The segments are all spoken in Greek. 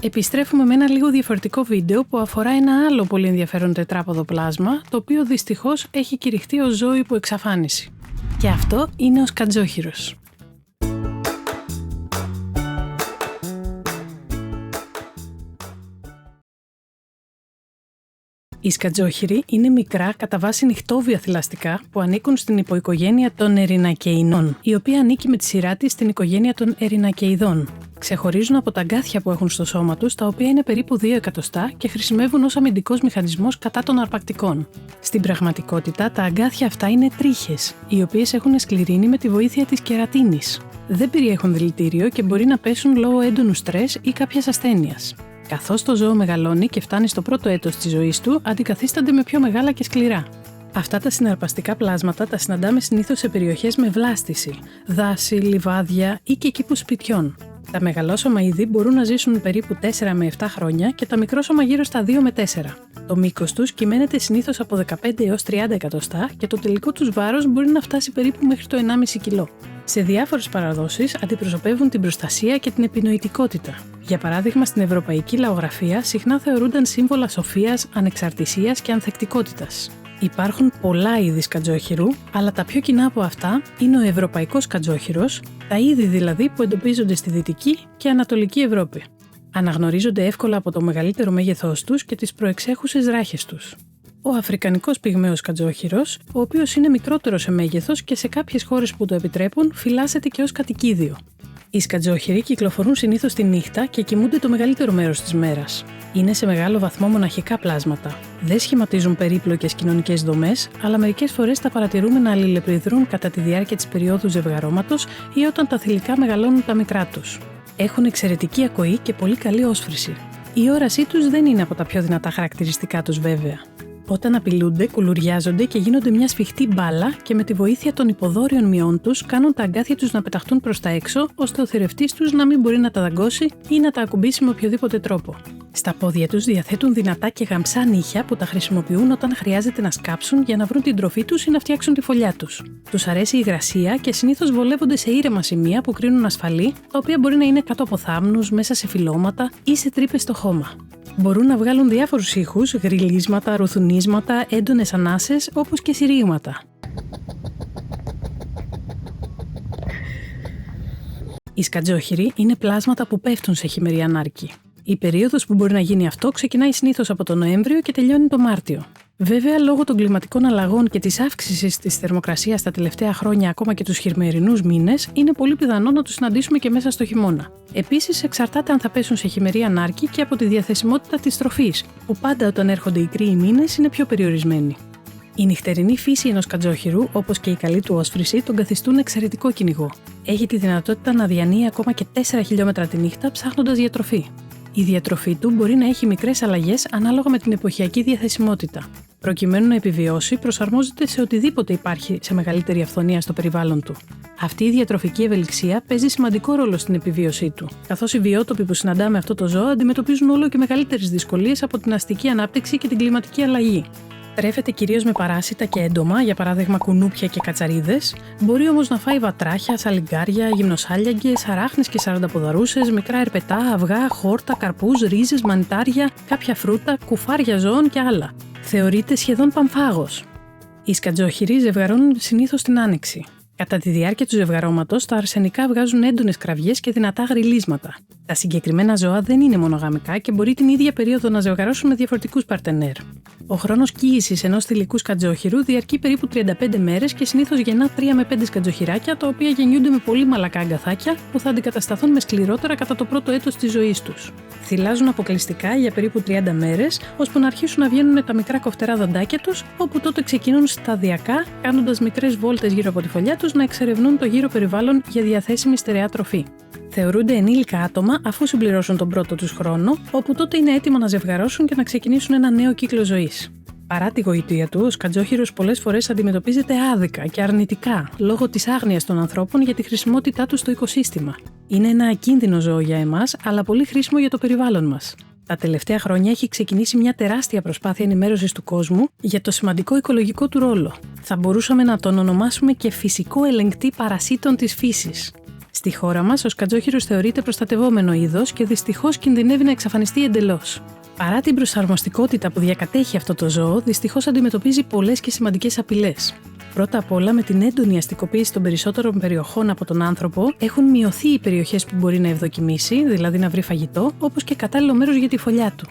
Επιστρέφουμε με ένα λίγο διαφορετικό βίντεο που αφορά ένα άλλο πολύ ενδιαφέρον τετράποδο πλάσμα, το οποίο δυστυχώς έχει κηρυχτεί ως ζώο υπό εξαφάνιση. Και αυτό είναι ο σκατζόχυρος. Οι σκατζόχυροι είναι μικρά, κατά βάση νυχτόβια θηλαστικά που ανήκουν στην υποοικογένεια των ερινακεϊνών, η οποία ανήκει με τη σειρά της στην οικογένεια των ερινακεϊδών. Ξεχωρίζουν από τα αγκάθια που έχουν στο σώμα τους, τα οποία είναι περίπου 2 εκατοστά και χρησιμεύουν ως αμυντικός μηχανισμός κατά των αρπακτικών. Στην πραγματικότητα, τα αγκάθια αυτά είναι τρίχες, οι οποίες έχουν σκληρύνει με τη βοήθεια της κερατίνης. Δεν περιέχουν δηλητήριο και μπορεί να πέσουν λόγω έντονου στρες ή κάποιας ασθένειας. Καθώς το ζώο μεγαλώνει και φτάνει στο πρώτο έτος της ζωής του, αντικαθίστανται με πιο μεγάλα και σκληρά. Αυτά τα συναρπαστικά πλάσματα τα συναντάμε συνήθως σε περιοχές με βλάστηση, δάση, λιβάδια ή και κήπους σπιτιών. Τα μεγαλόσωμα είδη μπορούν να ζήσουν περίπου 4 με 7 χρόνια και τα μικρόσωμα γύρω στα 2 με 4. Το μήκος τους κυμαίνεται συνήθως από 15 έως 30 εκατοστά και το τελικό τους βάρος μπορεί να φτάσει περίπου μέχρι το 1,5 κιλό. Σε διάφορες παραδόσεις αντιπροσωπεύουν την προστασία και την επινοητικότητα. Για παράδειγμα, στην ευρωπαϊκή λαογραφία συχνά θεωρούνταν σύμβολα σοφίας, ανεξαρτησίας και ανθεκτικότητας. Υπάρχουν πολλά είδη σκατζόχυρου, αλλά τα πιο κοινά από αυτά είναι ο ευρωπαϊκός σκατζόχυρος, τα είδη δηλαδή που εντοπίζονται στη Δυτική και Ανατολική Ευρώπη. Αναγνωρίζονται εύκολα από το μεγαλύτερο μέγεθός τους και τις προεξέχουσες ράχες τους. Ο αφρικανικός πυγμαίος σκατζόχυρος, ο οποίος είναι μικρότερο σε μέγεθος και σε κάποιες χώρες που το επιτρέπουν, φυλάσσεται και ως κατοικίδιο. Οι σκατζόχυροι κυκλοφορούν συνήθως τη νύχτα και κοιμούνται το μεγαλύτερο μέρος της μέρας. Είναι σε μεγάλο βαθμό μοναχικά πλάσματα. Δεν σχηματίζουν περίπλοκες κοινωνικές δομές, αλλά μερικές φορές τα παρατηρούμε να αλληλεπιδρούν κατά τη διάρκεια της περίοδου ζευγαρώματος ή όταν τα θηλυκά μεγαλώνουν τα μικρά τους. Έχουν εξαιρετική ακοή και πολύ καλή όσφρηση. Η όρασή τους δεν είναι από τα πιο δυνατά χαρακτηριστικά τους, βέβαια. Όταν απειλούνται, κουλουριάζονται και γίνονται μια σφιχτή μπάλα και με τη βοήθεια των υποδόρειων μειών τους κάνουν τα αγκάθια τους να πεταχτούν προς τα έξω, ώστε ο θηρευτής τους να μην μπορεί να τα δαγκώσει ή να τα ακουμπήσει με οποιοδήποτε τρόπο. Στα πόδια τους διαθέτουν δυνατά και γαμψά νύχια που τα χρησιμοποιούν όταν χρειάζεται να σκάψουν για να βρουν την τροφή τους ή να φτιάξουν τη φωλιά τους. Τους αρέσει η υγρασία και συνήθως βολεύονται σε ήρεμα σημεία που κρίνουν ασφαλή, τα οποία μπορεί να είναι κάτω από θάμνους, μέσα σε φυλλώματα ή σε τρύπες στο χώμα. Μπορούν να βγάλουν διάφορους ήχους, γρυλίσματα, ρουθουνίσματα, έντονες ανάσες, όπως και συρρήγματα. Οι σκατζόχυροι είναι πλάσματα που πέφτουν σε χειμερή ανάρκη. Η περίοδος που μπορεί να γίνει αυτό ξεκινάει συνήθως από τον Νοέμβριο και τελειώνει το Μάρτιο. Βέβαια, λόγω των κλιματικών αλλαγών και της αύξησης της θερμοκρασίας τα τελευταία χρόνια, ακόμα και τους χειμερινούς μήνες, είναι πολύ πιθανό να τους συναντήσουμε και μέσα στο χειμώνα. Επίσης, εξαρτάται αν θα πέσουν σε χειμερή ανάρκη και από τη διαθεσιμότητα της τροφής, που πάντα όταν έρχονται οι κρύοι μήνες είναι πιο περιορισμένη. Η νυχτερινή φύση ενός σκατζόχυρου, όπως και η καλή του όσφρηση, τον καθιστούν εξαιρετικό κυνηγό. Έχει τη δυνατότητα να διανύει ακόμα και 4 χιλιόμετρα τη νύχτα ψάχνοντας για τροφή. Η διατροφή του μπορεί να έχει μικρές αλλαγές ανάλογα με την εποχιακή διαθεσιμότητα. Προκειμένου να επιβιώσει, προσαρμόζεται σε οτιδήποτε υπάρχει σε μεγαλύτερη αυθονία στο περιβάλλον του. Αυτή η διατροφική ευελιξία παίζει σημαντικό ρόλο στην επιβίωσή του, καθώς οι βιότοποι που συναντάμε αυτό το ζώο αντιμετωπίζουν όλο και μεγαλύτερες δυσκολίες από την αστική ανάπτυξη και την κλιματική αλλαγή. Τρέφεται κυρίως με παράσιτα και έντομα, για παράδειγμα κουνούπια και κατσαρίδες. Μπορεί όμως να φάει βατράχια, σαλιγκάρια, γυμνοσάλιαγκες, αράχνες και σαρανταποδαρούσες, μικρά ερπετά, αυγά, χόρτα, καρπούς, ρίζες, μανιτάρια, κάποια φρούτα, κουφάρια ζώων και άλλα. Θεωρείται σχεδόν παμφάγος. Οι σκατζόχυροι ζευγαρώνουν συνήθως την άνοιξη. Κατά τη διάρκεια του ζευγαρώματος, τα αρσενικά βγάζουν έντονες κραυγές και δυνατά γρυλίσματα. Τα συγκεκριμένα ζώα δεν είναι μονογαμικά και μπορεί την ίδια περίοδο να ζευγαρώσουν με διαφορετικούς παρτενέρ. Ο χρόνος κύησης ενός θηλυκού σκατζόχυρου διαρκεί περίπου 35 μέρες και συνήθως γεννά 3 με 5 σκατζοχυράκια, τα οποία γεννιούνται με πολύ μαλακά αγκαθάκια που θα αντικατασταθούν με σκληρότερα κατά το πρώτο έτος της ζωής τους. Θυλάζουν αποκλειστικά για περίπου 30 μέρες, ώσπου να αρχίσουν να βγαίνουν τα μικρά κοφτερά δοντάκια τους, όπου τότε ξεκινούν σταδιακά, κάνοντας μικρές βόλτες γύρω από τη φωλιά τους, να εξερευνούν το γύρο περιβάλλον για διαθέσιμη στερεά τροφή. Θεωρούνται ενήλικα άτομα αφού συμπληρώσουν τον πρώτο τους χρόνο, όπου τότε είναι έτοιμα να ζευγαρώσουν και να ξεκινήσουν ένα νέο κύκλο ζωής. Παρά τη γοητεία του, ο σκατζόχυρος πολλές φορές αντιμετωπίζεται άδικα και αρνητικά λόγω της άγνοιας των ανθρώπων για τη χρησιμότητά του στο οικοσύστημα. Είναι ένα ακίνδυνο ζώο για εμάς, αλλά πολύ χρήσιμο για το περιβάλλον μας. Τα τελευταία χρόνια έχει ξεκινήσει μια τεράστια προσπάθεια ενημέρωσης του κόσμου για το σημαντικό οικολογικό του ρόλο. Θα μπορούσαμε να τον ονομάσουμε και φυσικό ελεγκτή παρασίτων της φύσης. Στη χώρα μας, ο σκατζόχυρος θεωρείται προστατευόμενο είδος και δυστυχώς κινδυνεύει να εξαφανιστεί εντελώς. Παρά την προσαρμοστικότητα που διακατέχει αυτό το ζώο, δυστυχώς αντιμετωπίζει πολλές και σημαντικές απειλές. Πρώτα απ' όλα, με την έντονη αστικοποίηση των περισσότερων περιοχών από τον άνθρωπο, έχουν μειωθεί οι περιοχές που μπορεί να ευδοκιμήσει, δηλαδή να βρει φαγητό, όπως και κατάλληλο μέρος για τη φωλιά του.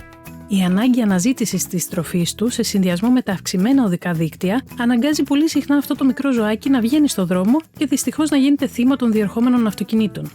Η ανάγκη αναζήτησης της τροφής του, σε συνδυασμό με τα αυξημένα οδικά δίκτυα, αναγκάζει πολύ συχνά αυτό το μικρό ζωάκι να βγαίνει στο δρόμο και δυστυχώς να γίνεται θύμα των διερχόμενων αυτοκινήτων.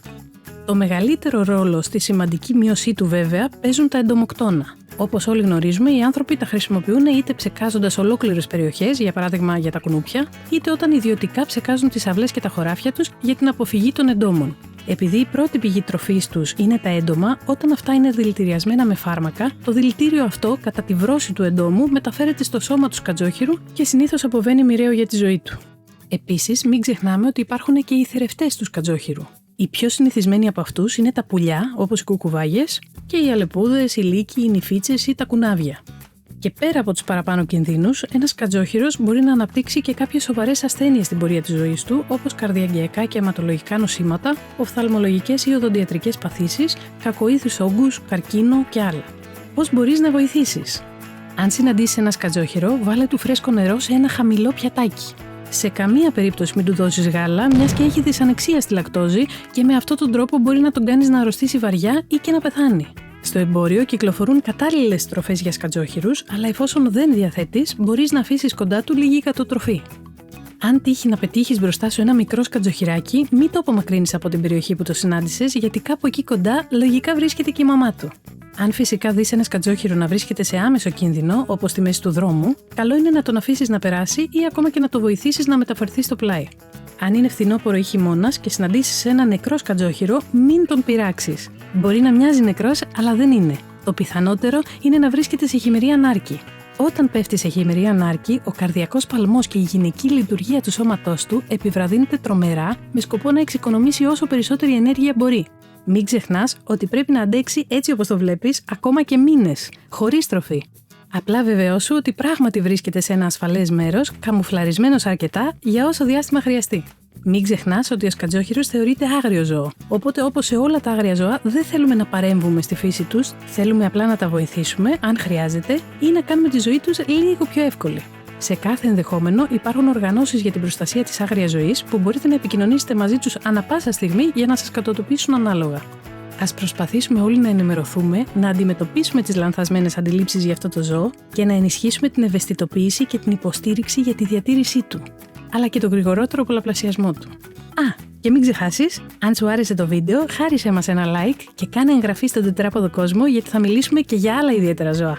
Το μεγαλύτερο ρόλο στη σημαντική μείωσή του, βέβαια, παίζουν τα εντομοκτώνα. Όπως όλοι γνωρίζουμε, οι άνθρωποι τα χρησιμοποιούν είτε ψεκάζοντας ολόκληρες περιοχές, για παράδειγμα για τα κουνούπια, είτε όταν ιδιωτικά ψεκάζουν τις αυλές και τα χωράφια τους για την αποφυγή των εντόμων. Επειδή η πρώτη πηγή τροφής τους είναι τα έντομα, όταν αυτά είναι δηλητηριασμένα με φάρμακα, το δηλητήριο αυτό, κατά τη βρώση του εντόμου, μεταφέρεται στο σώμα του σκατζόχυρου και συνήθως αποβαίνει μοιραίο για τη ζωή του. Επίσης, μην ξεχνάμε ότι υπάρχουν και οι θηρευτές του σκατζόχυρου. Οι πιο συνηθισμένοι από αυτούς είναι τα πουλιά, όπως οι κουκουβάγες, και οι αλεπούδες, οι λύκοι, οι νηφίτσες ή τα κουνάβια. Και πέρα από τους παραπάνω κινδύνους, ένας σκατζόχυρος μπορεί να αναπτύξει και κάποιες σοβαρές ασθένειες στην πορεία της ζωής του, όπως καρδιαγγειακά και αιματολογικά νοσήματα, οφθαλμολογικές ή οδοντιατρικές παθήσεις, κακοήθους όγκους, καρκίνο και άλλα. Πώς μπορείς να βοηθήσεις? Αν συναντήσεις ένα σκατζόχυρο, βάλε του φρέσκο νερό σε ένα χαμηλό πιατάκι. Σε καμία περίπτωση μην του δώσεις γάλα, μιας και έχει δυσανεξία στη λακτόζη και με αυτόν τον τρόπο μπορεί να τον κάνεις να αρρωστήσει βαριά ή και να πεθάνει. Στο εμπόριο κυκλοφορούν κατάλληλες τροφές για σκατζόχυρους, αλλά εφόσον δεν διαθέτεις, μπορείς να αφήσεις κοντά του λίγη κατοτροφή. Αν τύχει να πετύχεις μπροστά σου ένα μικρό σκατζοχυράκι, μην το απομακρύνεις από την περιοχή που το συνάντησες, γιατί κάπου εκεί κοντά λογικά βρίσκεται και η μαμά του. Αν φυσικά δεις ένα σκατζόχυρο να βρίσκεται σε άμεσο κίνδυνο, όπως στη μέση του δρόμου, καλό είναι να τον αφήσεις να περάσει ή ακόμα και να το βοηθήσεις να μεταφερθεί στο πλάι. Αν είναι φθινόπωρο ή χειμώνας και συναντήσεις ένα νεκρό σκατζόχυρο, μην τον πειράξεις. Μπορεί να μοιάζει νεκρός, αλλά δεν είναι. Το πιθανότερο είναι να βρίσκεται σε χειμερή ανάρκη. Όταν πέφτει σε χειμερή ανάρκη, ο καρδιακός παλμός και η γυναική λειτουργία του σώματός του επιβραδύνεται τρομερά με σκοπό να εξοικονομήσει όσο περισσότερη ενέργεια μπορεί. Μην ξεχνάς ότι πρέπει να αντέξει έτσι όπως το βλέπεις ακόμα και μήνες, χωρίς τροφή. Απλά βεβαιώσου ότι πράγματι βρίσκεται σε ένα ασφαλές μέρος, καμουφλαρισμένος αρκετά για όσο διάστημα χρειαστεί. Μην ξεχνάς ότι ο σκατζόχυρος θεωρείται άγριο ζώο. Οπότε, όπως σε όλα τα άγρια ζώα, δεν θέλουμε να παρέμβουμε στη φύση τους, θέλουμε απλά να τα βοηθήσουμε, αν χρειάζεται, ή να κάνουμε τη ζωή τους λίγο πιο εύκολη. Σε κάθε ενδεχόμενο υπάρχουν οργανώσεις για την προστασία της άγριας ζωής που μπορείτε να επικοινωνήσετε μαζί τους ανά πάσα στιγμή για να σας κατοτοπίσουν ανάλογα. Ας προσπαθήσουμε όλοι να ενημερωθούμε, να αντιμετωπίσουμε τις λανθασμένες αντιλήψεις για αυτό το ζώο και να ενισχύσουμε την ευαισθητοποίηση και την υποστήριξη για τη διατήρησή του, αλλά και τον γρηγορότερο πολλαπλασιασμό του. Και μην ξεχάσεις, αν σου άρεσε το βίντεο, χάρισε μας ένα like και κάνε εγγραφή στον Τετράποδο Κόσμο, γιατί θα μιλήσουμε και για άλλα ιδιαίτερα ζώα.